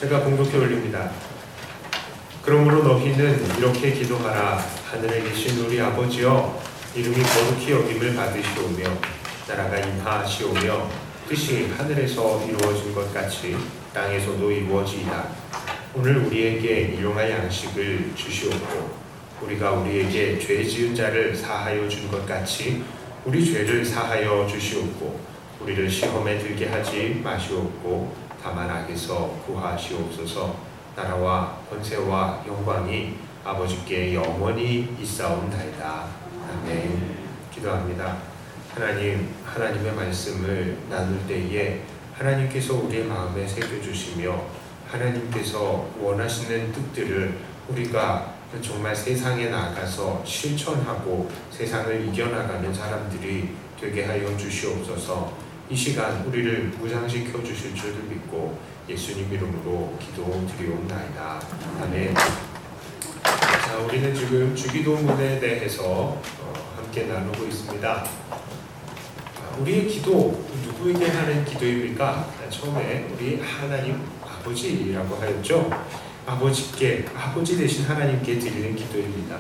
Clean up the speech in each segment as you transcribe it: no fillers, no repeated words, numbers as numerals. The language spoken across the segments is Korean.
제가 봉독해 올립니다. 그러므로 너희는 이렇게 기도하라. 하늘에 계신 우리 아버지여, 이름이 거룩히 여김을 받으시오며 나라가 임하시오며 뜻이 하늘에서 이루어진 것 같이 땅에서도 이루어지이다. 오늘 우리에게 일용할 양식을 주시옵고 우리가 우리에게 죄 지은 자를 사하여 준 것 같이 우리 죄를 사하여 주시옵고 우리를 시험에 들게 하지 마시옵고 다만 악에서 구하시옵소서. 나라와 권세와 영광이 아버지께 영원히 있사옵나이다. 아멘. 기도합니다. 하나님, 하나님의 말씀을 나눌 때에 하나님께서 우리의 마음에 새겨주시며 하나님께서 원하시는 뜻들을 우리가 정말 세상에 나가서 실천하고 세상을 이겨나가는 사람들이 되게 하여 주시옵소서. 이 시간 우리를 무장시켜 주실 줄을 믿고 예수님 이름으로 기도드리옵나이다. 아멘. 자, 우리는 지금 주기도문에 대해서 함께 나누고 있습니다. 우리의 기도, 누구에게 하는 기도입니까? 처음에 우리 하나님 아버지라고 하였죠. 아버지께, 아버지 되신 하나님께 드리는 기도입니다.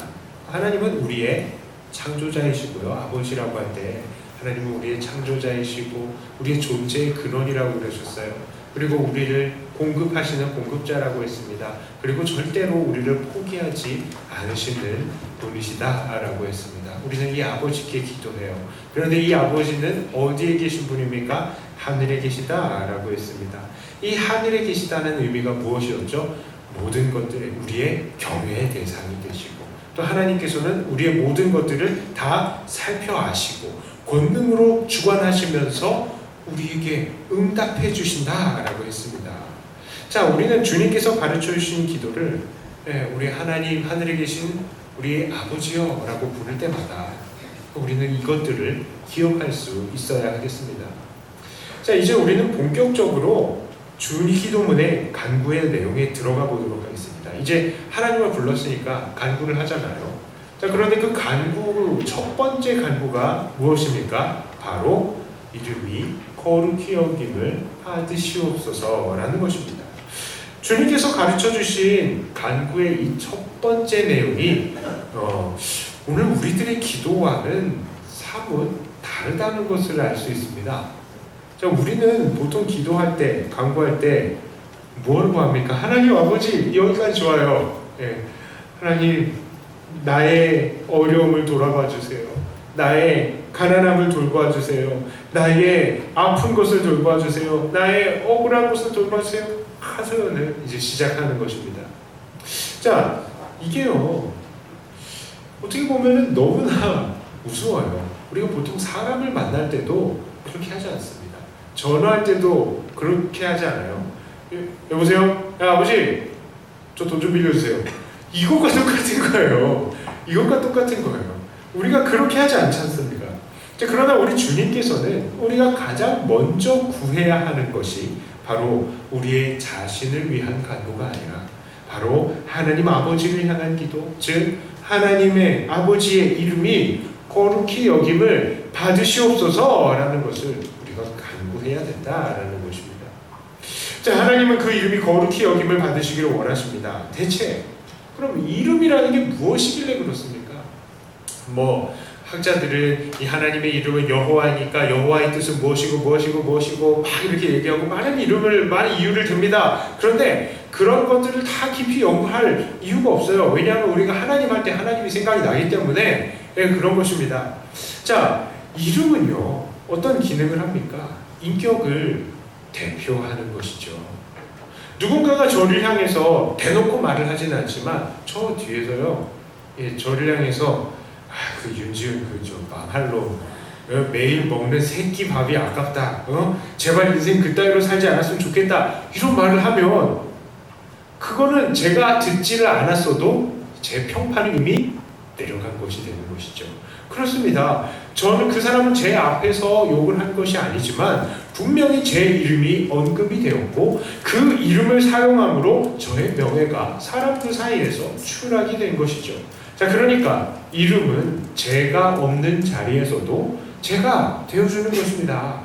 하나님은 우리의 창조자이시고요. 아버지라고 할 때 하나님은 우리의 창조자이시고 우리의 존재의 근원이라고 그러셨어요. 그리고 우리를 공급하시는 공급자라고 했습니다. 그리고 절대로 우리를 포기하지 않으시는 분이시다라고 했습니다. 우리는 이 아버지께 기도해요. 그런데 이 아버지는 어디에 계신 분입니까? 하늘에 계시다라고 했습니다. 이 하늘에 계시다는 의미가 무엇이었죠? 모든 것들이 우리의 경외의 대상이 되시고 또 하나님께서는 우리의 모든 것들을 다 살펴 아시고 권능으로 주관하시면서 우리에게 응답해 주신다라고 했습니다. 자, 우리는 주님께서 가르쳐 주신 기도를 우리 하나님 하늘에 계신 우리 아버지여 라고 부를 때마다 우리는 이것들을 기억할 수 있어야 하겠습니다. 자, 이제 우리는 본격적으로 주기도문의 간구의 내용에 들어가 보도록 하겠습니다. 이제 하나님을 불렀으니까 간구를 하잖아요. 자, 그런데 그 간구, 첫 번째 간구가 무엇입니까? 바로 이름이 거룩히 여김을 받으시옵소서라는 것입니다. 주님께서 가르쳐 주신 간구의 이 첫 번째 내용이 오늘 우리들의 기도와는 사뭇 다르다는 것을 알 수 있습니다. 자, 우리는 보통 기도할 때, 간구할 때 뭘 구합니까? 하나님 아버지, 여기까지 좋아요. 하나님, 나의 어려움을 돌아봐 주세요. 나의 가난함을 돌봐 주세요. 나의 아픈 것을 돌봐 주세요. 나의 억울한 것을 돌봐 주세요. 하서는 이제 시작하는 것입니다. 자, 이게요, 어떻게 보면 너무나 우스워요. 우리가 보통 사람을 만날 때도 그렇게 하지 않습니다. 전화할 때도 그렇게 하지 않아요. 여보세요? 야, 아버지, 저 돈 좀 빌려주세요. 이것과 똑같은 거예요. 이것과 똑같은 거예요. 우리가 그렇게 하지 않지 않습니까? 그러나 우리 주님께서는 우리가 가장 먼저 구해야 하는 것이 바로 우리의 자신을 위한 간구가 아니라 바로 하나님 아버지를 향한 기도, 즉 하나님의 아버지의 이름이 거룩히 여김을 받으시옵소서라는 것을 우리가 간구해야 된다라는 것입니다. 자, 하나님은 그 이름이 거룩히 여김을 받으시기를 원하십니다. 대체 그럼 이름이라는 게 무엇이길래 그렇습니까? 학자들은 이 하나님의 이름은 여호와니까 여호와의 뜻은 무엇이고 막 이렇게 얘기하고 많은 이유를 듭니다. 그런데 그런 것들을 다 깊이 연구할 이유가 없어요. 왜냐하면 우리가 하나님 할 때 하나님이 생각이 나기 때문에 그런 것입니다. 자, 이름은요, 어떤 기능을 합니까? 인격을 대표하는 것이죠. 누군가가 저를 향해서 대놓고 말을 하진 않지만 저 뒤에서요, 저를 향해서 그 윤지은 저 망할 놈, 매일 먹는 새끼 밥이 아깝다, 제발 인생 그따위로 살지 않았으면 좋겠다, 이런 말을 하면 그거는 제가 듣지를 않았어도 제 평판은 이미 내려간 것이 되는 것이죠. 그렇습니다. 저는 그 사람은 제 앞에서 욕을 한 것이 아니지만 분명히 제 이름이 언급이 되었고 그 이름을 사용함으로 저의 명예가 사람들 사이에서 추락이 된 것이죠. 자, 그러니까 이름은 제가 없는 자리에서도 제가 되어주는 것입니다.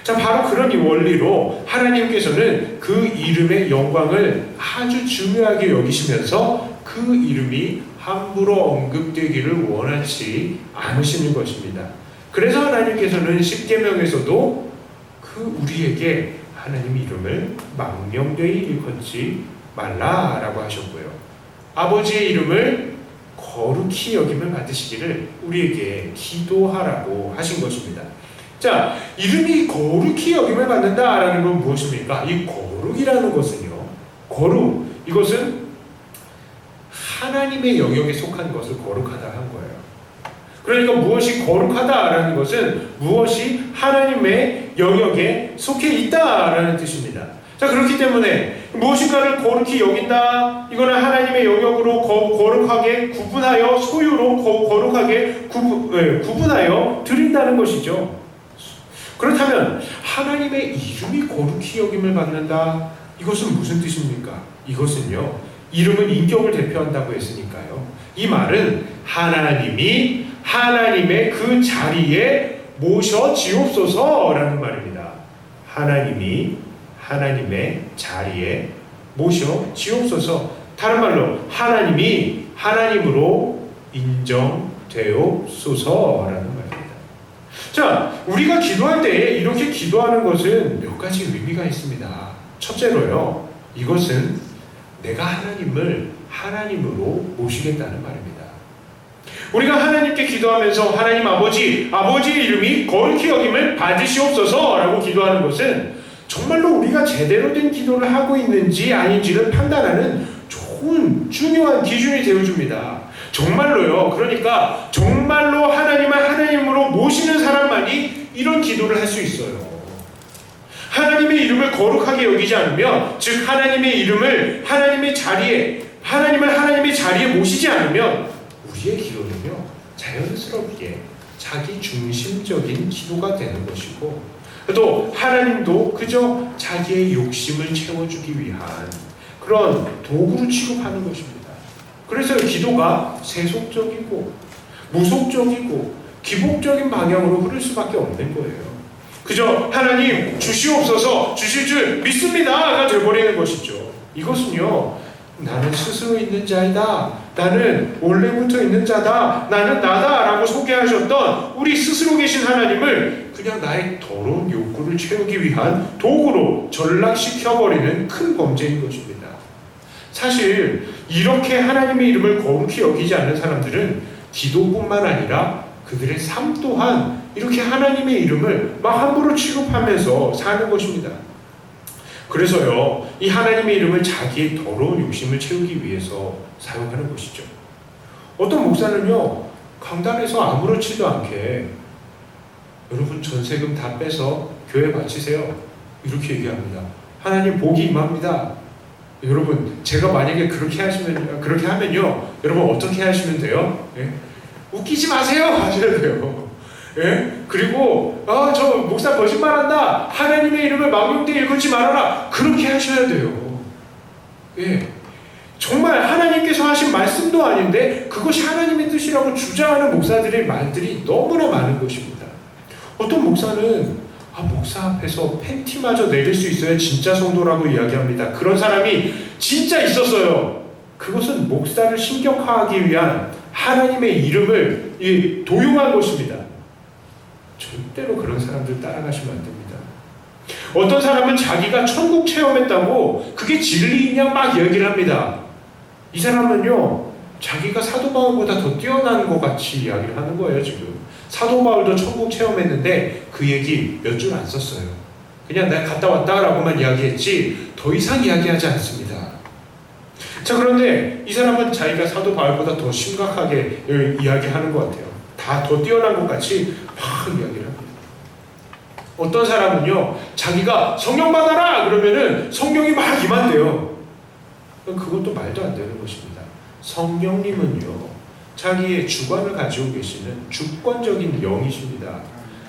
자, 바로 그런 이 원리로 하나님께서는 그 이름의 영광을 아주 중요하게 여기시면서 그 이름이 함부로 언급되기를 원하지 않으시는 것입니다. 그래서 하나님께서는 십계명에서도 그 우리에게 하나님 이름을 망령되이 일컫지 말라라고 하셨고요. 아버지의 이름을 거룩히 여김을 받으시기를 우리에게 기도하라고 하신 것입니다. 자, 이름이 거룩히 여김을 받는다라는 건 무엇입니까? 이 거룩이라는 것은요, 거룩, 이것은 하나님의 영역에 속한 것을 거룩하다 한 거예요. 그러니까 무엇이 거룩하다라는 것은 무엇이 하나님의 영역에 속해 있다라는 뜻입니다. 자, 그렇기 때문에 무엇인가를 거룩히 여긴다, 이거는 하나님의 영역으로 거룩하게 구분하여, 소유로 거룩하게 구분하여 드린다는 것이죠. 그렇다면 하나님의 이름이 거룩히 여김을 받는다, 이것은 무슨 뜻입니까? 이것은요, 이름은 인격을 대표한다고 했으니까요, 이 말은 하나님이 하나님의 그 자리에 모셔지옵소서라는 말입니다. 하나님이 하나님의 자리에 모셔지옵소서. 다른 말로 하나님이 하나님으로 인정되옵소서라는 말입니다. 자, 우리가 기도할 때 이렇게 기도하는 것은 몇 가지 의미가 있습니다. 첫째로요, 이것은 내가 하나님을 하나님으로 모시겠다는 말입니다. 우리가 하나님께 기도하면서 하나님 아버지의 이름이 거룩히 여김을 받으시옵소서라고 기도하는 것은 정말로 우리가 제대로 된 기도를 하고 있는지 아닌지를 판단하는 좋은 중요한 기준이 되어줍니다. 정말로요. 그러니까 정말로 하나님을 하나님으로 모시는 사람만이 이런 기도를 할 수 있어요. 하나님의 이름을 거룩하게 여기지 않으면, 즉 하나님의 이름을 하나님의 자리에 모시지 않으면 우리의 기도는요, 자연스럽게 자기 중심적인 기도가 되는 것이고, 또 하나님도 그저 자기의 욕심을 채워주기 위한 그런 도구로 취급하는 것입니다. 그래서 기도가 세속적이고 무속적이고 기복적인 방향으로 흐를 수밖에 없는 거예요. 그저 하나님 주시옵소서, 주실 줄 믿습니다가 되어버리는 것이죠. 이것은요, 나는 스스로 있는 자이다, 나는 원래부터 있는 자다, 나는 나다라고 소개하셨던 우리 스스로 계신 하나님을 그냥 나의 더러운 욕구를 채우기 위한 도구로 전락시켜버리는 큰 범죄인 것입니다. 사실 이렇게 하나님의 이름을 거룩히 여기지 않는 사람들은 기도뿐만 아니라 그들의 삶 또한 이렇게 하나님의 이름을 막 함부로 취급하면서 사는 것입니다. 그래서요, 이 하나님의 이름을 자기의 더러운 욕심을 채우기 위해서 사용하는 것이죠. 어떤 목사는요, 강단에서 아무렇지도 않게 여러분 전세금 다 빼서 교회 바치세요, 이렇게 얘기합니다. 하나님 복이 임합니다. 여러분, 제가 만약에 그렇게 하면요, 여러분 어떻게 하시면 돼요? 예? 웃기지 마세요 하셔야 돼요. 예? 그리고 저 목사 거짓말한다, 하나님의 이름을 망령되이 일컫지 말아라, 그렇게 하셔야 돼요. 예. 정말 하나님께서 하신 말씀도 아닌데 그것이 하나님의 뜻이라고 주장하는 목사들의 말들이 너무나 많은 것입니다. 어떤 목사는 목사 앞에서 팬티마저 내릴 수 있어야 진짜 성도라고 이야기합니다. 그런 사람이 진짜 있었어요. 그것은 목사를 신격화하기 위한 하나님의 이름을 도용한 것입니다. 절대로 그런 사람들 따라가시면 안 됩니다. 어떤 사람은 자기가 천국 체험했다고 그게 진리이냐 막 얘기를 합니다. 이 사람은요, 자기가 사도 바울보다 더 뛰어난 것 같이 이야기를 하는 거예요. 지금 사도 바울도 천국 체험했는데 그 얘기 몇 줄 안 썼어요. 그냥 내가 갔다 왔다라고만 이야기했지 더 이상 이야기하지 않습니다. 자, 그런데 이 사람은 자기가 사도 바울보다 더 심각하게 이야기하는 것 같아요. 다 더 뛰어난 것 같이 막 이야기를 합니다. 어떤 사람은요, 자기가 성령 받아라 그러면은 성령이 막 임한대요. 그것도 말도 안 되는 것입니다. 성령님은요, 자기의 주관을 가지고 계시는 주권적인 영이십니다.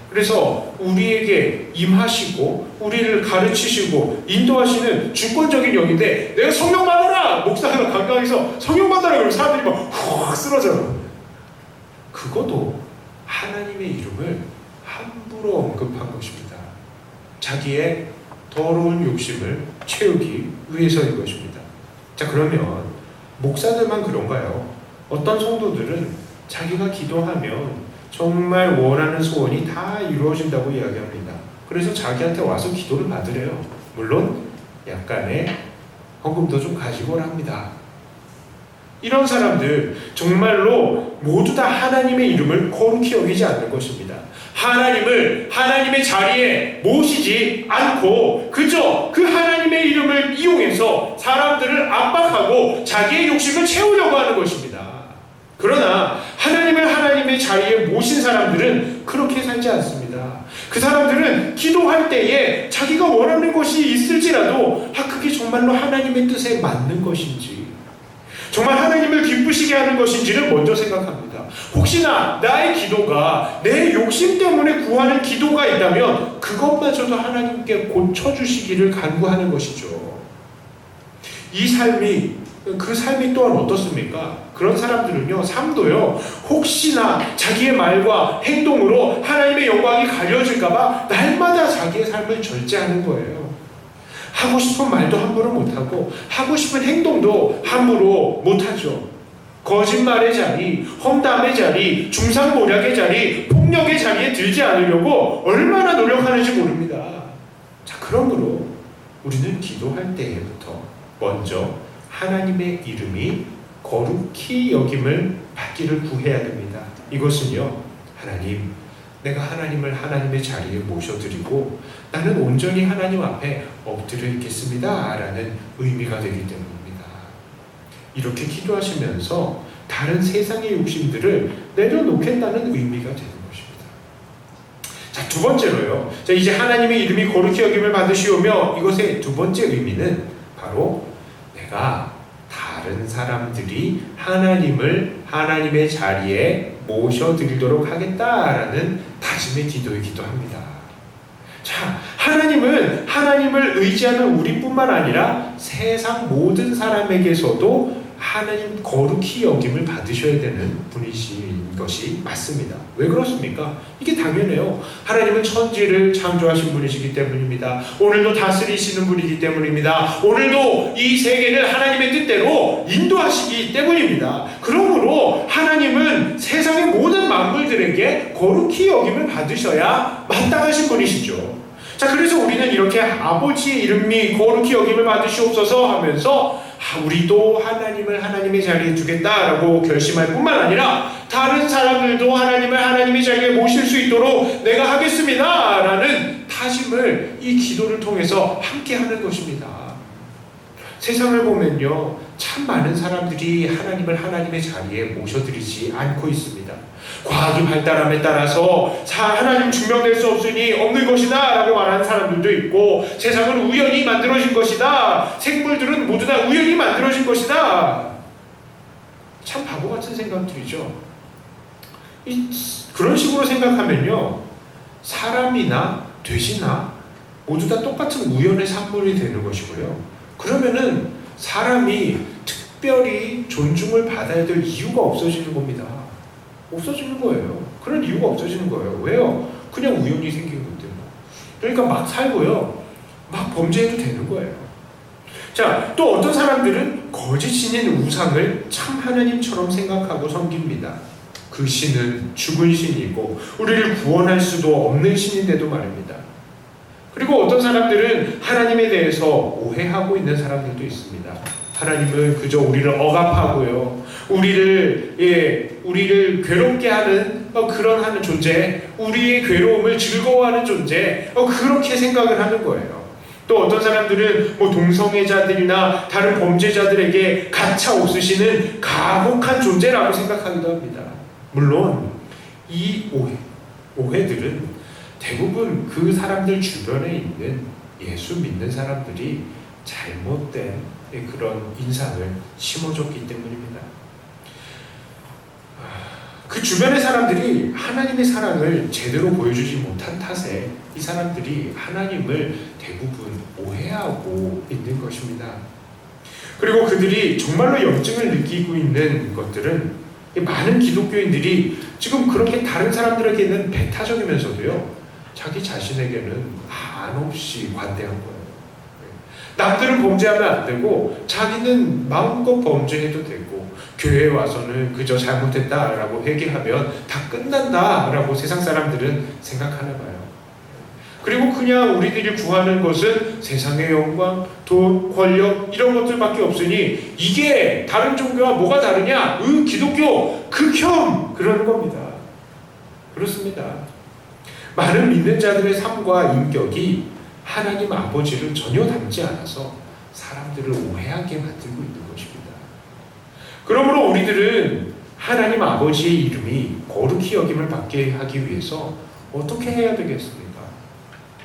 그래서 우리에게 임하시고 우리를 가르치시고 인도하시는 주권적인 영인데, 내가 성령 받아라! 목사가 강강에서 성령 받아라! 그러면 사람들이 막 훅 쓰러져요. 그것도 하나님의 이름을 함부로 언급한 것입니다. 자기의 더러운 욕심을 채우기 위해서인 것입니다. 자, 그러면 목사들만 그런가요? 어떤 성도들은 자기가 기도하면 정말 원하는 소원이 다 이루어진다고 이야기합니다. 그래서 자기한테 와서 기도를 받으래요. 물론 약간의 헌금도 좀 가지고 합니다. 이런 사람들 정말로 모두 다 하나님의 이름을 거룩히 여기지 않는 것입니다. 하나님을 하나님의 자리에 모시지 않고 그저 그 하나님의 이름을 이용해서 사람들을 압박하고 자기의 욕심을 채우려고 하는 것입니다. 그러나 하나님을 하나님의 자리에 모신 사람들은 그렇게 살지 않습니다. 그 사람들은 기도할 때에 자기가 원하는 것이 있을지라도 그게 정말로 하나님의 뜻에 맞는 것인지, 정말 하나님을 기쁘시게 하는 것인지를 먼저 생각합니다. 혹시나 나의 기도가 내 욕심 때문에 구하는 기도가 있다면 그것마저도 하나님께 고쳐주시기를 간구하는 것이죠. 이 삶이, 그 삶이 또한 어떻습니까? 그런 사람들은요, 삶도요, 혹시나 자기의 말과 행동으로 하나님의 영광이 가려질까봐 날마다 자기의 삶을 절제하는 거예요. 하고 싶은 말도 함부로 못하고 하고 싶은 행동도 함부로 못하죠. 거짓말의 자리, 험담의 자리, 중상모략의 자리, 폭력의 자리에 들지 않으려고 얼마나 노력하는지 모릅니다. 자, 그러므로 우리는 기도할 때부터 먼저 하나님의 이름이 거룩히 여김을 받기를 구해야 됩니다. 이것은요, 하나님, 내가 하나님을 하나님의 자리에 모셔드리고 나는 온전히 하나님 앞에 엎드려 있겠습니다 라는 의미가 되기 때문입니다. 이렇게 기도하시면서 다른 세상의 욕심들을 내려놓겠다는 의미가 되는 것입니다. 자, 두 번째로요, 자, 이제 하나님의 이름이 거룩히 여김을 받으시오며, 이것의 두 번째 의미는 바로 내가 다른 사람들이 하나님을 하나님의 자리에 모셔드리도록 하겠다라는 다짐의 기도이기도 합니다. 자, 하나님은 하나님을 의지하는 우리뿐만 아니라 세상 모든 사람에게서도 하나님 거룩히 여김을 받으셔야 되는 분이신 것이 맞습니다. 왜 그렇습니까? 이게 당연해요. 하나님은 천지를 창조하신 분이시기 때문입니다. 오늘도 다스리시는 분이기 때문입니다. 오늘도 이 세계를 하나님의 뜻대로 인도하시기 때문입니다. 그러므로 하나님은 세상의 모든 만물들에게 거룩히 여김을 받으셔야 마땅하신 분이시죠. 자, 그래서 우리는 이렇게 아버지의 이름이 거룩히 여김을 받으시옵소서 하면서 우리도 하나님을 하나님의 자리에 두겠다라고 결심할 뿐만 아니라 다른 사람들도 하나님을 하나님의 자리에 모실 수 있도록 내가 하겠습니다 라는 다짐을 이 기도를 통해서 함께 하는 것입니다. 세상을 보면요, 참 많은 사람들이 하나님을 하나님의 자리에 모셔드리지 않고 있습니다. 과학이 발달함에 따라서 하나님 증명될 수 없으니 없는 것이다 라고 말하는 사람들도 있고, 세상은 우연히 만들어진 것이다, 생물들은 모두 다 우연히 만들어진 것이다. 참 바보 같은 생각들이죠. 그런 식으로 생각하면요, 사람이나 돼지나 모두 다 똑같은 우연의 산물이 되는 것이고요, 그러면은 사람이 특별히 존중을 받아야 될 이유가 없어지는 겁니다. 없어지는 거예요. 그런 이유가 없어지는 거예요. 왜요? 그냥 우연히 생긴 건데 뭐. 그러니까 막 살고요, 막 범죄해도 되는 거예요. 자, 또 어떤 사람들은 거짓신인 우상을 참 하나님처럼 생각하고 섬깁니다. 그 신은 죽은 신이고 우리를 구원할 수도 없는 신인데도 말입니다. 그리고 어떤 사람들은 하나님에 대해서 오해하고 있는 사람들도 있습니다. 하나님은 그저 우리를 억압하고요, 우리를 괴롭게 하는 그런 하는 존재, 우리의 괴로움을 즐거워하는 존재, 그렇게 생각을 하는 거예요. 또 어떤 사람들은 동성애자들이나 다른 범죄자들에게 가차 없으시는 가혹한 존재라고 생각하기도 합니다. 물론 이 오해들은 대부분 그 사람들 주변에 있는 예수 믿는 사람들이 잘못된 그런 인상을 심어줬기 때문입니다. 그 주변의 사람들이 하나님의 사랑을 제대로 보여주지 못한 탓에 이 사람들이 하나님을 대부분 오해하고 있는 것입니다. 그리고 그들이 정말로 염증을 느끼고 있는 것들은 많은 기독교인들이 지금 그렇게 다른 사람들에게는 배타적이면서도요, 자기 자신에게는 한없이 관대한 거예요. 남들은 범죄하면 안 되고 자기는 마음껏 범죄해도 되고 교회에 와서는 그저 잘못했다라고 회개하면 다 끝난다라고 세상 사람들은 생각하나 봐요. 그리고 그냥 우리들이 구하는 것은 세상의 영광, 돈, 권력 이런 것들밖에 없으니 이게 다른 종교와 뭐가 다르냐? 기독교 극혐! 그러는 겁니다. 그렇습니다. 많은 믿는 자들의 삶과 인격이 하나님 아버지를 전혀 닮지 않아서 사람들을 오해하게 만들고 있는 것입니다. 그러므로 우리들은 하나님 아버지의 이름이 거룩히 여김을 받게 하기 위해서 어떻게 해야 되겠습니까?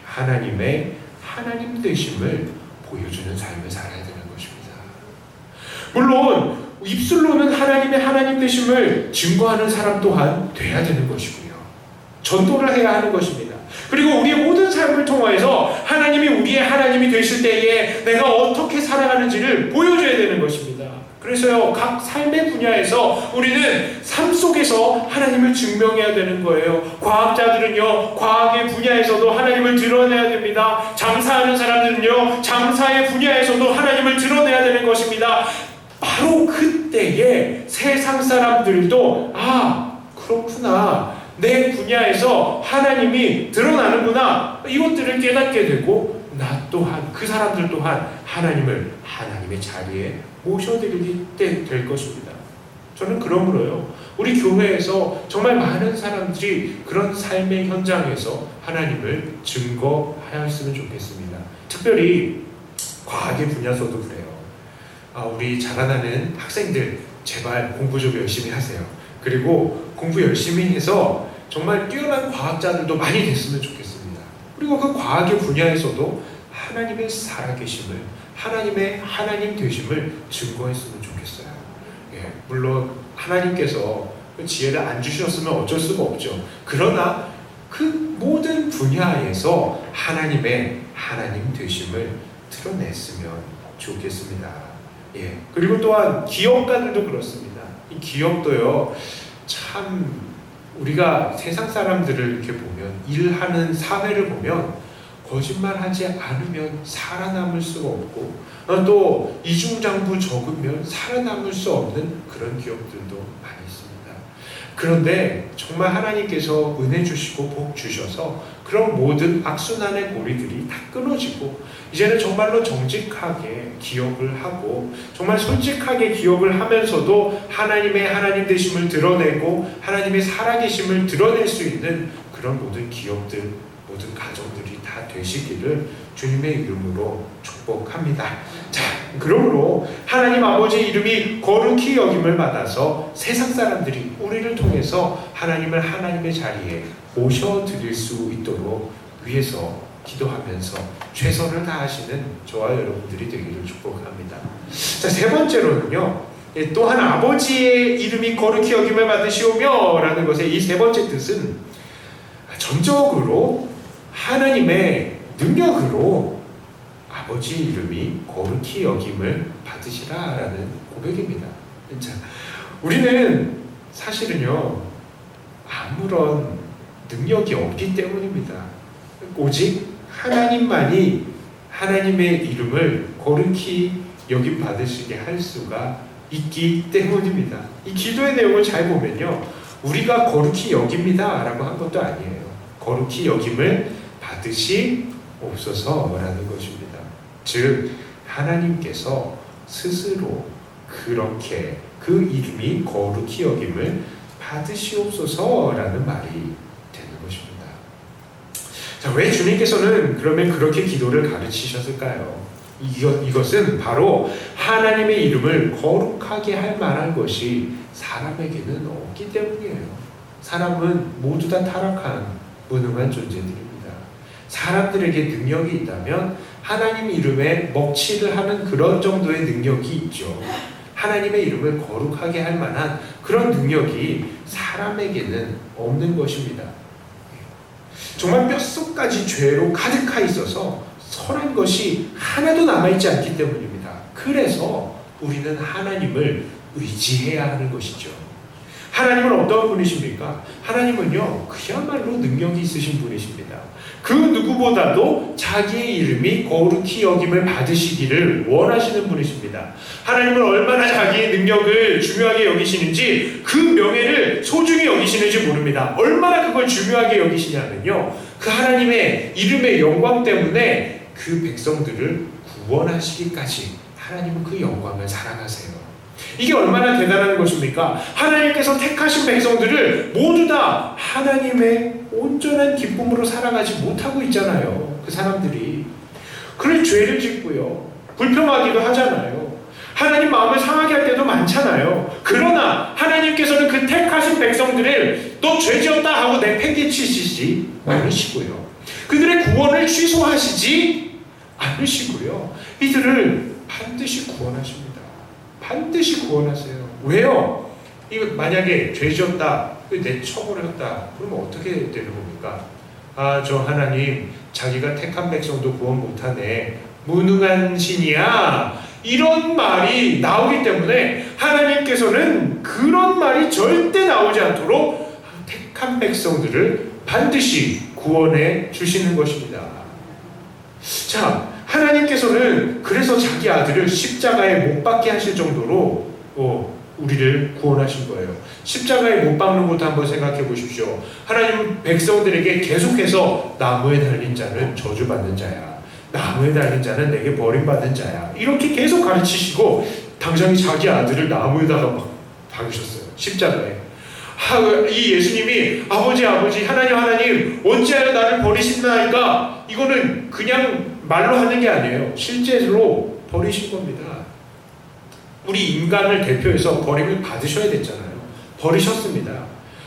하나님의 하나님 되심을 보여주는 삶을 살아야 되는 것입니다. 물론 입술로는 하나님의 하나님 되심을 증거하는 사람 또한 돼야 되는 것이고요. 전도를 해야 하는 것입니다. 그리고 우리의 모든 삶을 통하여서 하나님이 우리의 하나님이 되실 때에 내가 어떻게 살아가는지를 보여줘야 되는 것입니다. 그래서요, 각 삶의 분야에서 우리는 삶 속에서 하나님을 증명해야 되는 거예요. 과학자들은요, 과학의 분야에서도 하나님을 드러내야 됩니다. 장사하는 사람들은요, 장사의 분야에서도 하나님을 드러내야 되는 것입니다. 바로 그때에 세상 사람들도 그렇구나, 내 분야에서 하나님이 드러나는구나, 이것들을 깨닫게 되고 나 또한, 그 사람들 또한 하나님을 하나님의 자리에 모셔드리게 될 것입니다. 저는 그러므로요, 우리 교회에서 정말 많은 사람들이 그런 삶의 현장에서 하나님을 증거하였으면 좋겠습니다. 특별히 과학의 분야에서도 그래요. 우리 자라나는 학생들 제발 공부 좀 열심히 하세요. 그리고 공부 열심히 해서 정말 뛰어난 과학자들도 많이 됐으면 좋겠습니다. 그리고 그 과학의 분야에서도 하나님의 살아계심을, 하나님의 하나님 되심을 증거했으면 좋겠어요. 물론 하나님께서 그 지혜를 안 주셨으면 어쩔 수가 없죠. 그러나 그 모든 분야에서 하나님의 하나님 되심을 드러냈으면 좋겠습니다. 그리고 또한 기업가들도 그렇습니다. 이 기업도요, 참 우리가 세상 사람들을 이렇게 보면, 일하는 사회를 보면 거짓말하지 않으면 살아남을 수가 없고, 또 이중장부 적으면 살아남을 수 없는 그런 기업들도 많이 있습니다. 그런데 정말 하나님께서 은혜 주시고 복 주셔서 그런 모든 악순환의 고리들이 다 끊어지고 이제는 정말로 정직하게 기업을 하고 정말 솔직하게 기업을 하면서도 하나님의 하나님 되심을 드러내고 하나님의 살아계심을 드러낼 수 있는 그런 모든 기업들, 모든 가정들이 다 되시기를 주님의 이름으로 축복합니다. 자, 그러므로 하나님 아버지의 이름이 거룩히 여김을 받아서 세상 사람들이 우리를 통해서 하나님을 하나님의 자리에 모셔드릴 수 있도록 위해서 기도하면서 최선을 다하시는 저와 여러분들이 되기를 축복합니다. 자, 세 번째로는요, 또한 아버지의 이름이 거룩히 여김을 받으시오며 라는 것의 이 세 번째 뜻은 전적으로 하나님의 능력으로 아버지의 이름이 거룩히 여김을 받으시라라는 고백입니다. 자, 우리는 사실은요, 아무런 능력이 없기 때문입니다. 오직 하나님만이 하나님의 이름을 거룩히 여김 받으시게 할 수가 있기 때문입니다. 이 기도의 내용을 잘 보면요, 우리가 거룩히 여깁니다 라고 한 것도 아니에요. 거룩히 여김을 받으시옵소서라는 것입니다. 즉 하나님께서 스스로 그렇게 그 이름이 거룩히 여김을 받으시옵소서라는 말이 되는 것입니다. 자, 왜 주님께서는 그러면 그렇게 기도를 가르치셨을까요? 이것은 바로 하나님의 이름을 거룩하게 할 만한 것이 사람에게는 없기 때문이에요. 사람은 모두 다 타락한 무능한 존재들입니다. 사람들에게 능력이 있다면 하나님 이름에 먹칠을 하는 그런 정도의 능력이 있죠. 하나님의 이름을 거룩하게 할 만한 그런 능력이 사람에게는 없는 것입니다. 정말 뼛속까지 죄로 가득하 있어서 선한 것이 하나도 남아있지 않기 때문입니다. 그래서 우리는 하나님을 의지해야 하는 것이죠. 하나님은 어떤 분이십니까? 하나님은요, 그야말로 능력이 있으신 분이십니다. 그 누구보다도 자기의 이름이 거룩히 여김을 받으시기를 원하시는 분이십니다. 하나님은 얼마나 자기의 능력을 중요하게 여기시는지, 그 명예를 소중히 여기시는지 모릅니다. 얼마나 그걸 중요하게 여기시냐면요, 그 하나님의 이름의 영광 때문에 그 백성들을 구원하시기까지 하나님은 그 영광을 사랑하세요. 이게 얼마나 대단한 것입니까? 하나님께서 택하신 백성들을 모두 다 하나님의 온전한 기쁨으로 살아가지 못하고 있잖아요. 그 사람들이. 그런 죄를 짓고요, 불평하기도 하잖아요. 하나님 마음을 상하게 할 때도 많잖아요. 그러나 하나님께서는 그 택하신 백성들을 너 죄지었다 하고 내팽개치시지 않으시고요, 그들의 구원을 취소하시지 않으시고요, 이들을 반드시 구원하십니다. 반드시 구원하세요. 왜요? 이거 만약에 죄지었다, 내 처벌했다, 그러면 어떻게 되는 겁니까? 아, 저 하나님 자기가 택한 백성도 구원 못하네, 무능한 신이야, 이런 말이 나오기 때문에 하나님께서는 그런 말이 절대 나오지 않도록 택한 백성들을 반드시 구원해 주시는 것입니다. 자, 하나님께서는 그래서 자기 아들을 십자가에 못 박게 하실 정도로 우리를 구원하신 거예요. 십자가에 못 박는 것도 한번 생각해 보십시오. 하나님은 백성들에게 계속해서 나무에 달린 자는 저주받는 자야, 나무에 달린 자는 내게 버림받은 자야, 이렇게 계속 가르치시고 당장 자기 아들을 나무에다가 막 박으셨어요. 십자가에. 이 예수님이 아버지 하나님 어찌하여 나를 버리신다니까, 이거는 그냥 말로 하는 게 아니에요. 실제로 버리신 겁니다. 우리 인간을 대표해서 버림을 받으셔야 됐잖아요. 버리셨습니다.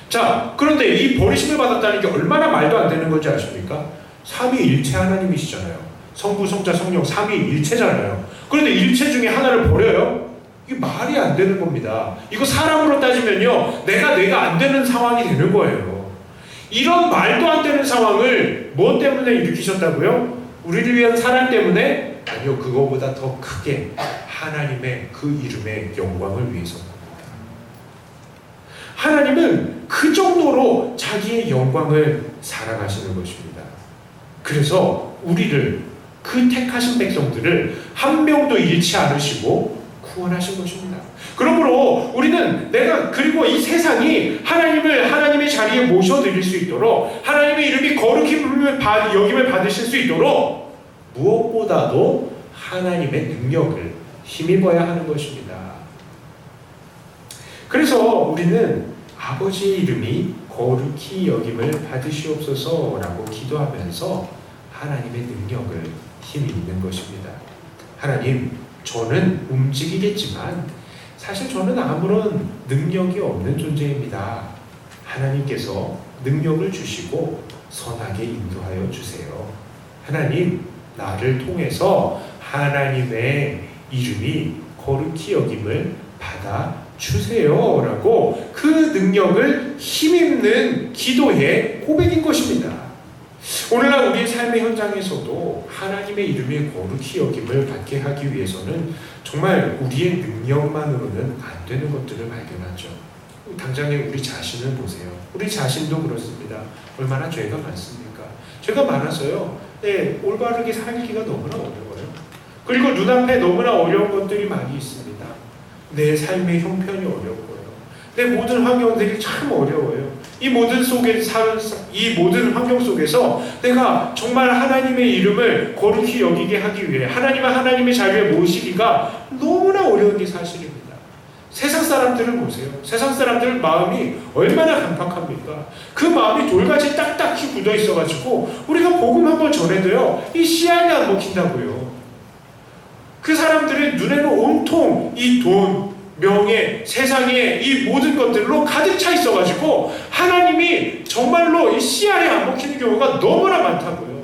자, 그런데 이 버리심을 받았다는 게 얼마나 말도 안 되는 건지 아십니까? 삼위일체 하나님이시잖아요. 성부, 성자, 성령 삼위일체잖아요. 그런데 일체 중에 하나를 버려요? 이게 말이 안 되는 겁니다. 이거 사람으로 따지면요, 내가 안 되는 상황이 되는 거예요. 이런 말도 안 되는 상황을 뭐 때문에 일으키셨다고요? 우리를 위한 사랑 때문에? 아니요, 그거보다 더 크게 하나님의 그 이름의 영광을 위해서입니다. 하나님은 그 정도로 자기의 영광을 사랑하시는 것입니다. 그래서 우리를, 그 택하신 백성들을 한 명도 잃지 않으시고 구원하신 것입니다. 그러므로 우리는 그리고 이 세상이 하나님을 하나님의 자리에 모셔드릴 수 있도록, 하나님의 이름이 거룩히 여김을 받으실 수 있도록 무엇보다도 하나님의 능력을 힘입어야 하는 것입니다. 그래서 우리는 아버지의 이름이 거룩히 여김을 받으시옵소서라고 기도하면서 하나님의 능력을 힘입는 것입니다. 하나님, 저는 움직이겠지만 사실 저는 아무런 능력이 없는 존재입니다. 하나님께서 능력을 주시고 선하게 인도하여 주세요. 하나님, 나를 통해서 하나님의 이름이 거룩히 여김을 받아 주세요 라고 그 능력을 힘입는 기도의 고백인 것입니다. 오늘날 우리의 삶의 현장에서도 하나님의 이름이 거룩히 여김을 받게 하기 위해서는 정말 우리의 능력만으로는 안 되는 것들을 발견하죠. 당장에 우리 자신을 보세요. 우리 자신도 그렇습니다. 얼마나 죄가 많습니까? 죄가 많아서요, 올바르게 살기가 너무나 어려워요. 그리고 눈앞에 너무나 어려운 것들이 많이 있습니다. 내 삶의 형편이 어렵고요, 내 모든 환경들이 참 어려워요. 이 모든 환경 속에서 내가 정말 하나님의 이름을 거룩히 여기게 하기 위해 하나님의 자리에 모시기가 너무나 어려운 게 사실입니다. 세상 사람들을 보세요. 세상 사람들 마음이 얼마나 강팍합니까? 그 마음이 돌같이 딱딱히 굳어 있어가지고 우리가 복음 한번 전해도요, 이 씨알이 안 먹힌다고요. 그 사람들의 눈에는 온통 이 돈, 명예, 세상의 이 모든 것들로 가득 차 있어가지고 하나님이 정말로 이 씨알이 안 먹히는 경우가 너무나 많다고요.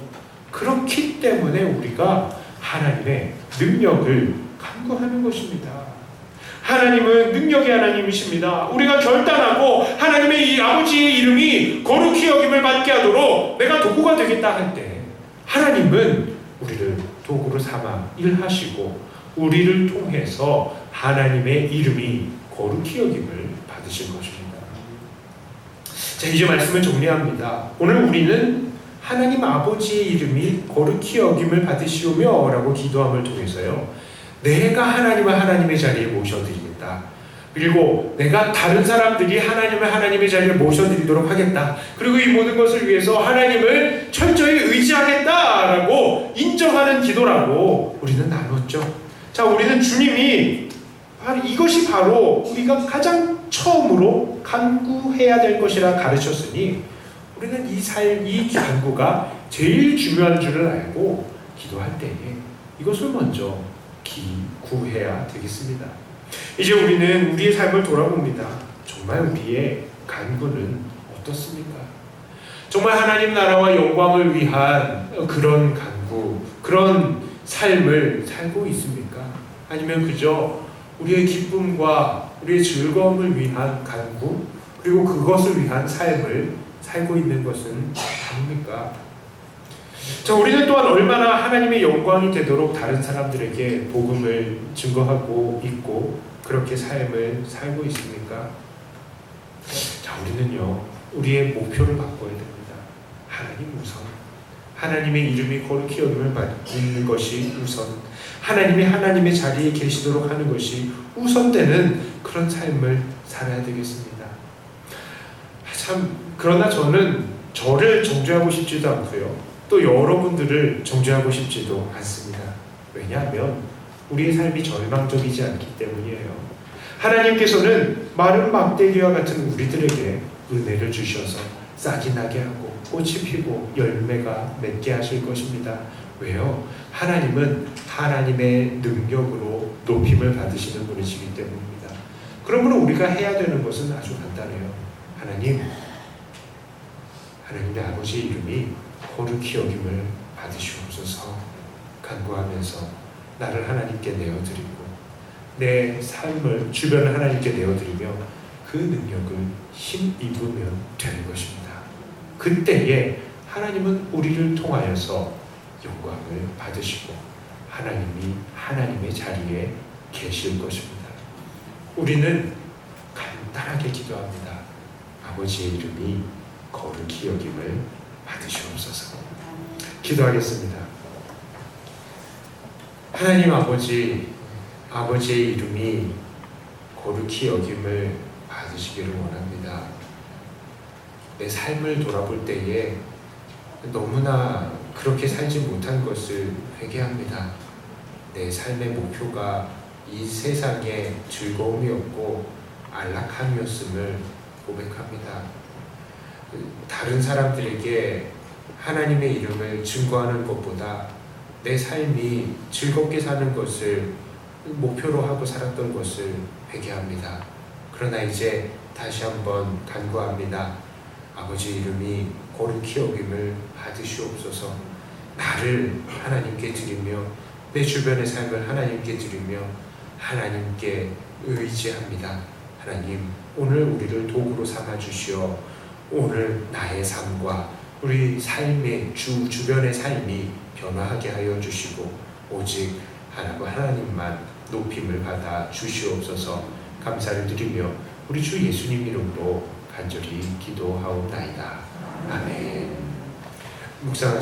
그렇기 때문에 우리가 하나님의 능력을 간구하는 것입니다. 하나님은 능력의 하나님이십니다. 우리가 결단하고 하나님의 이 아버지의 이름이 거룩히 여김을 받게 하도록 내가 도구가 되겠다 할 때, 하나님은 우리를 도구로 삼아 일하시고 우리를 통해서 하나님의 이름이 거룩히 여김을 받으실 것입니다. 자, 이제 말씀을 정리합니다. 오늘 우리는 하나님 아버지의 이름이 거룩히 여김을 받으시오며 라고 기도함을 통해서요, 내가 하나님을 하나님의 자리에 모셔드리겠다, 그리고 내가 다른 사람들이 하나님을 하나님의 자리에 모셔드리도록 하겠다, 그리고 이 모든 것을 위해서 하나님을 철저히 의지하겠다라고 인정하는 기도라고 우리는 나눴죠. 자, 우리는 주님이 이것이 바로 우리가 가장 처음으로 간구해야 될 것이라 가르쳤으니, 우리는 이 간구가 제일 중요한 줄을 알고 기도할 때에 이것을 먼저 구해야 되겠습니다. 이제 우리는 우리의 삶을 돌아봅니다. 정말 우리의 간구는 어떻습니까? 정말 하나님 나라와 영광을 위한 그런 간구, 그런 삶을 살고 있습니까? 아니면 그저 우리의 기쁨과 우리의 즐거움을 위한 간구, 그리고 그것을 위한 삶을 살고 있는 것은 아닙니까? 자, 우리는 또한 얼마나 하나님의 영광이 되도록 다른 사람들에게 복음을 증거하고 있고 그렇게 삶을 살고 있습니까? 자, 우리는요, 우리의 목표를 바꿔야 됩니다. 하나님 우선, 하나님의 이름이 거룩히 여김을 받는 것이 우선, 하나님이 하나님의 자리에 계시도록 하는 것이 우선되는 그런 삶을 살아야 되겠습니다. 참, 그러나 저는 저를 정죄하고 싶지도 않고요, 또 여러분들을 정죄하고 싶지도 않습니다. 왜냐하면 우리의 삶이 절망적이지 않기 때문이에요. 하나님께서는 마른 막대기와 같은 우리들에게 은혜를 주셔서 싹이 나게 하고 꽃이 피고 열매가 맺게 하실 것입니다. 왜요? 하나님은 하나님의 능력으로 높임을 받으시는 분이시기 때문입니다. 그러므로 우리가 해야 되는 것은 아주 간단해요. 하나님의 아버지의 이름이 거룩히 여김을 받으시옵소서 간구하면서 나를 하나님께 내어드리고 내 삶을 주변을 하나님께 내어드리며 그 능력을 힘입으면 되는 것입니다. 그때에 하나님은 우리를 통하여서 영광을 받으시고 하나님이 하나님의 자리에 계실 것입니다. 우리는 간단하게 기도합니다. 아버지의 이름이 거룩히 여김을 받으시옵소서. 기도하겠습니다. 하나님 아버지의 이름이 거룩히 여김을 받으시기를 원합니다. 내 삶을 돌아볼 때에 너무나 그렇게 살지 못한 것을 회개합니다. 내 삶의 목표가 이 세상의 즐거움이었고 안락함이었음을 고백합니다. 다른 사람들에게 하나님의 이름을 증거하는 것보다 내 삶이 즐겁게 사는 것을 목표로 하고 살았던 것을 회개합니다. 그러나 이제 다시 한번 간구합니다. 아버지 이름이 거룩히 여김을 받으시옵소서. 나를 하나님께 드리며 내 주변의 삶을 하나님께 드리며 하나님께 의지합니다. 하나님, 오늘 우리를 도구로 삼아 주시어 오늘 나의 삶과 우리 삶의 주변의 삶이 변화하게 하여 주시고 오직 하나님만 높임을 받아 주시옵소서. 감사를 드리며 우리 주 예수님 이름으로 간절히 기도하옵나이다. 아멘. 묵상하시